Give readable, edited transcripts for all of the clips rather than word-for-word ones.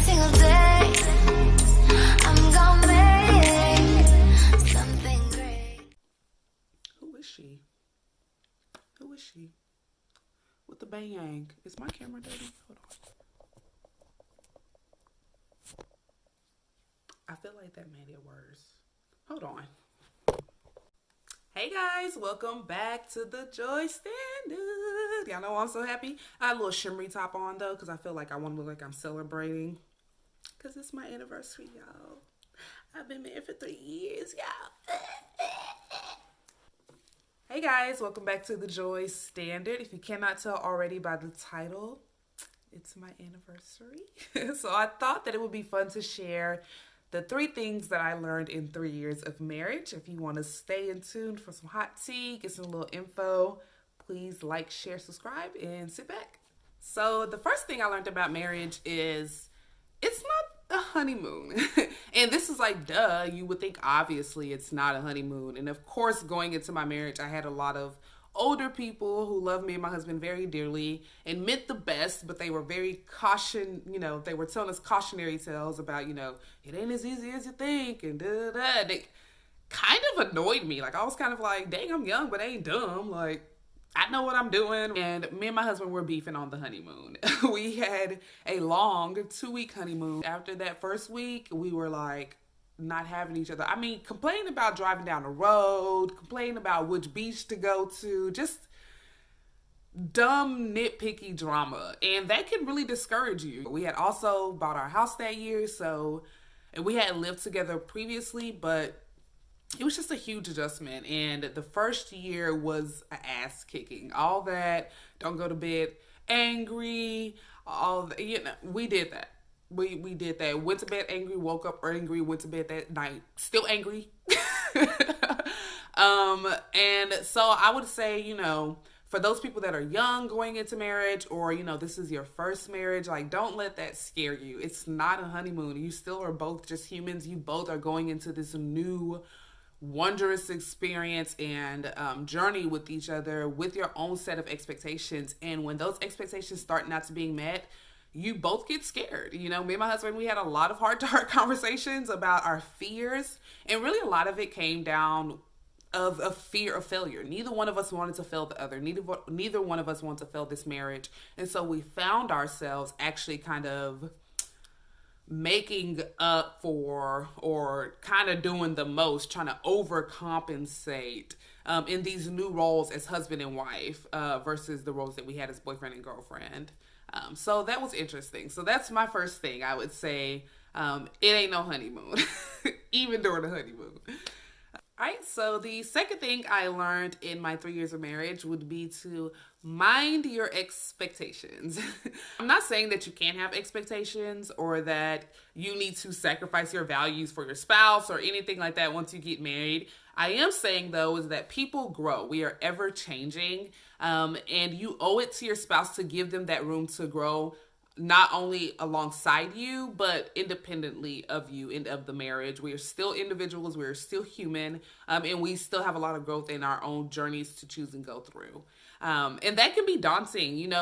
single day. I'm gonna make something great. Who is she? Who is she? With the bang. Is my camera dirty? Hold on. I feel like that made it worse. Hold on. Hey guys, welcome back to the Joy Standard. Y'all know I'm so happy. I had a little shimmery top on though, because I feel like I want to look like I'm celebrating. Because it's my anniversary, y'all. I've been married for 3 years, y'all. Hey guys, welcome back to the Joy Standard. If you cannot tell already by the title, it's my anniversary. So I thought that it would be fun to share the 3 things that I learned in 3 years of marriage. If you want to stay in tune for some hot tea, get some little info, please like, share, subscribe, and sit back. So the first thing I learned about marriage is it's not a honeymoon. And this is like, duh, you would think obviously it's not a honeymoon. And of course, going into my marriage, I had a lot of older people who loved me and my husband very dearly and meant the best, but they were very they were telling us cautionary tales about, it ain't as easy as you think and da-da-da. They kind of annoyed me. Like, I was kind of like, dang, I'm young, but I ain't dumb. Like, I know what I'm doing. And me and my husband were beefing on the honeymoon. We had a long 2-week honeymoon. After that first week, we were like, not having each other. I mean, complaining about driving down the road, complaining about which beach to go to, just dumb, nitpicky drama. And that can really discourage you. We had also bought our house that year, and we had lived together previously, but it was just a huge adjustment. And the first year was an ass kicking. All that, don't go to bed angry, we did that. We did that. Went to bed angry, woke up angry, went to bed that night, still angry. And so I would say, for those people that are young going into marriage, or, this is your first marriage, like, don't let that scare you. It's not a honeymoon. You still are both just humans. You both are going into this new wondrous experience and journey with each other with your own set of expectations. And when those expectations start not to being met, you both get scared. Me and my husband, we had a lot of heart-to-heart conversations about our fears. And really a lot of it came down of a fear of failure. Neither one of us wanted to fail the other. Neither one of us wanted to fail this marriage. And so we found ourselves actually kind of making up for, or kind of doing the most, trying to overcompensate in these new roles as husband and wife versus the roles that we had as boyfriend and girlfriend. So that was interesting. So that's my first thing. I would say it ain't no honeymoon, even during the honeymoon. All right, so the second thing I learned in my 3 years of marriage would be to mind your expectations. I'm not saying that you can't have expectations or that you need to sacrifice your values for your spouse or anything like that once you get married. I am saying, though, is that people grow. We are ever changing, and you owe it to your spouse to give them that room to grow, not only alongside you, but independently of you and of the marriage. We are still individuals. We are still human, and we still have a lot of growth in our own journeys to choose and go through. And that can be daunting,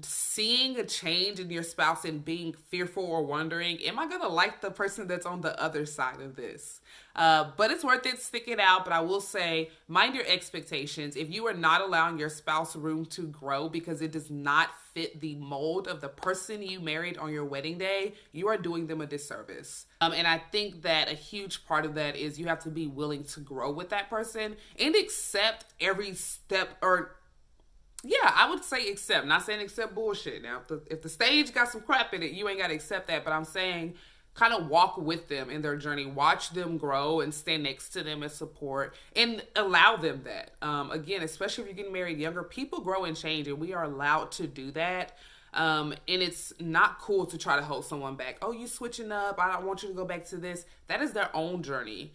seeing a change in your spouse and being fearful or wondering, am I going to like the person that's on the other side of this? But it's worth it. Stick it out. But I will say, mind your expectations. If you are not allowing your spouse room to grow because it does not fit the mold of the person you married on your wedding day, you are doing them a disservice. And I think that a huge part of that is you have to be willing to grow with that person and accept every step, I would say accept. Not saying accept bullshit. Now, if the stage got some crap in it, you ain't got to accept that. But I'm saying kind of walk with them in their journey. Watch them grow and stand next to them as support and allow them that. Again, especially if you're getting married younger, people grow and change, and we are allowed to do that. And it's not cool to try to hold someone back. Oh, you switching up. I don't want you to go back to this. That is their own journey.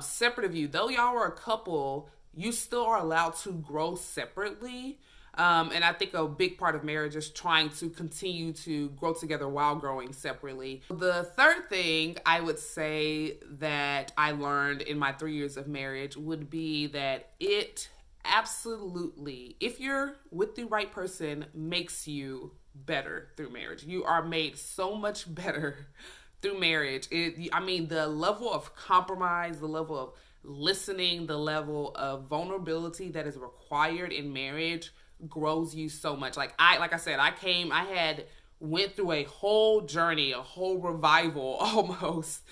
Separate of you. Though y'all are a couple, you still are allowed to grow separately. And I think a big part of marriage is trying to continue to grow together while growing separately. The third thing I would say that I learned in my 3 years of marriage would be that it absolutely, if you're with the right person, makes you better through marriage. You are made so much better through marriage. I mean, the level of compromise, the level of listening, the level of vulnerability that is required in marriage grows you so much. Like I said, I had went through a whole journey, a whole revival almost,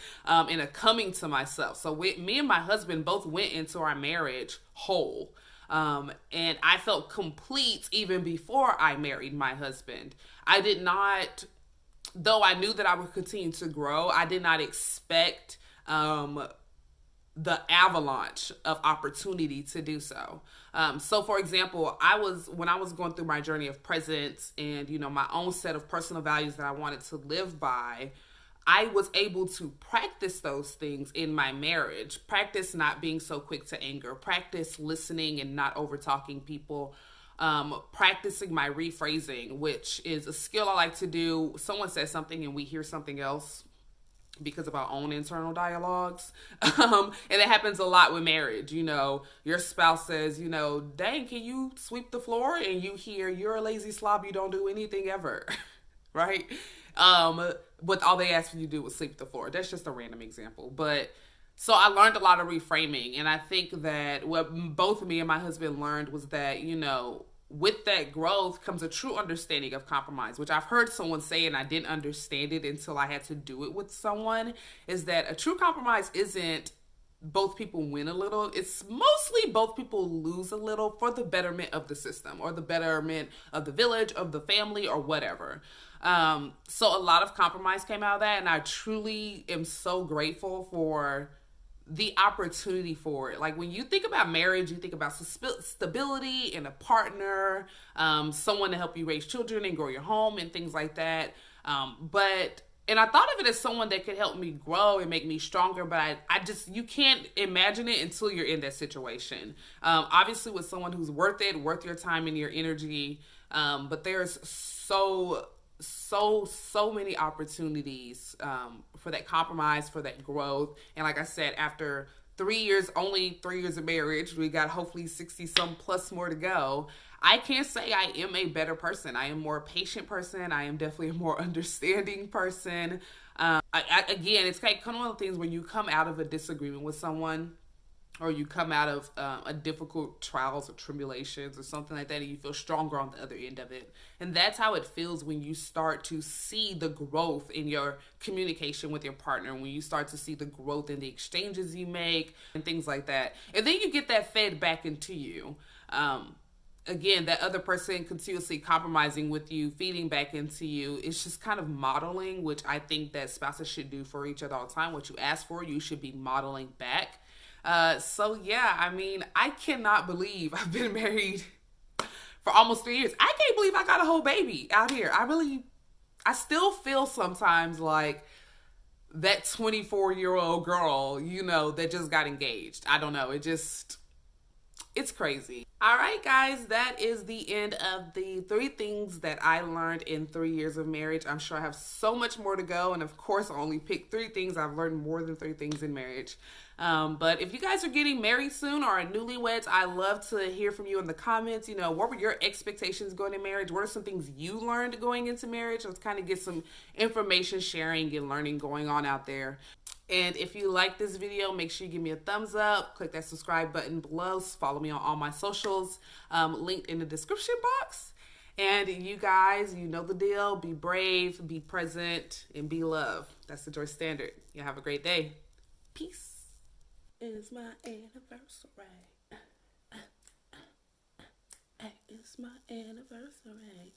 in a coming to myself. So me and my husband both went into our marriage whole. And I felt complete even before I married my husband. I did not, though I knew that I would continue to grow, I did not expect the avalanche of opportunity to do so. So for example, when I was going through my journey of presence and, my own set of personal values that I wanted to live by, I was able to practice those things in my marriage. Practice not being so quick to anger. Practice listening and not over talking people. Practicing my rephrasing, which is a skill I like to do. Someone says something and we hear something else because of our own internal dialogues. And it happens a lot with marriage. Your spouse says, dang, can you sweep the floor? And you hear, you're a lazy slob. You don't do anything ever. Right? But all they asked you to do was sweep the floor. That's just a random example. But so I learned a lot of reframing. And I think that what both me and my husband learned was that, with that growth comes a true understanding of compromise, which I've heard someone say, and I didn't understand it until I had to do it with someone, is that a true compromise isn't both people win a little. It's mostly both people lose a little for the betterment of the system or the betterment of the village, of the family, or whatever. So a lot of compromise came out of that, and I truly am so grateful for the opportunity for it. Like when you think about marriage, you think about stability and a partner, someone to help you raise children and grow your home and things like that. And I thought of it as someone that could help me grow and make me stronger, but you can't imagine it until you're in that situation. Obviously with someone who's worth it, worth your time and your energy. But there's so many opportunities for that compromise, for that growth. And like I said, after only 3 years of marriage, we got hopefully 60 some plus more to go. I can't say I am a better person. I am a more patient person. I am definitely a more understanding person. Again, it's kind of one of the things when you come out of a disagreement with someone, or you come out of a difficult trials or tribulations or something like that, and you feel stronger on the other end of it. And that's how it feels when you start to see the growth in your communication with your partner, when you start to see the growth in the exchanges you make and things like that. And then you get that fed back into you. Again, that other person continuously compromising with you, feeding back into you. It's just kind of modeling, which I think that spouses should do for each other all the time. What you ask for, you should be modeling back. So yeah, I mean, I cannot believe I've been married for almost 3 years. I can't believe I got a whole baby out here. I still feel sometimes like that 24-year-old girl, that just got engaged. I don't know. It's crazy. All right, guys, that is the end of the 3 things that I learned in 3 years of marriage. I'm sure I have so much more to go. And of course, I only picked 3 things. I've learned more than 3 things in marriage. But if you guys are getting married soon or are newlyweds, I love to hear from you in the comments. What were your expectations going into marriage? What are some things you learned going into marriage? Let's kind of get some information sharing and learning going on out there. And if you like this video, make sure you give me a thumbs up, click that subscribe button below, follow me on all my socials, linked in the description box. And you guys, you know the deal. Be brave, be present, and be love. That's the Joy Standard. You have a great day. Peace. It's my anniversary. It's my anniversary.